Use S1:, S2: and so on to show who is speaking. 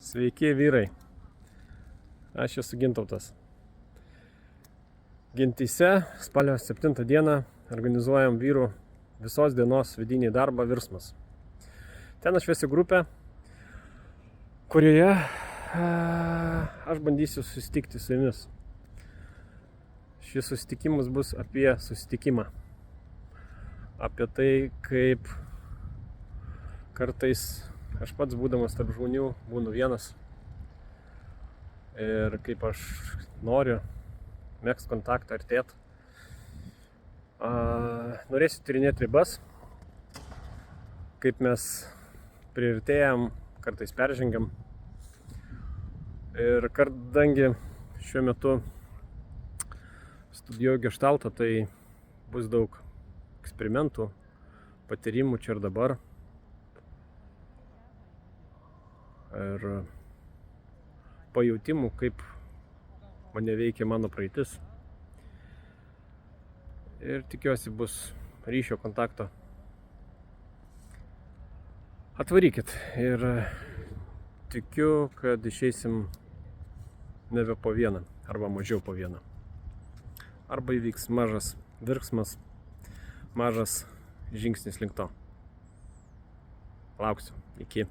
S1: Sveiki vyrai, aš esu Gintautas. Gentyse spalio 7 dieną organizuojam vyrų visos dienos vidinį darbą Virsmas. Ten aš vesiu grupę, kurioje aš bandysiu susitikti su jumis. Šis susitikimas bus apie susitikimą. Apie tai, kaip kartais aš pats būdamas tarp žmonių būnu vienas. Ir kaip aš noriu megzt kontaktą, artėt. Norėsiu tyrinėti ribas, kaip mes priartėjam, kartais peržengiam. Ir kadangi šiuo metu studijuoju gestaltą, tai bus daug eksperimentų, patyrimų čia ir dabar. Ir pajautimų, kaip mane veikia mano praeitis. Ir tikiuosi bus ryšio kontakto. Atvarykit ir tikiu, kad išeisim nebe po vieną, arba mažiau po vieną. Arba įvyks mažas virsmas, mažas žingsnis link to. Lauksiu. Iki.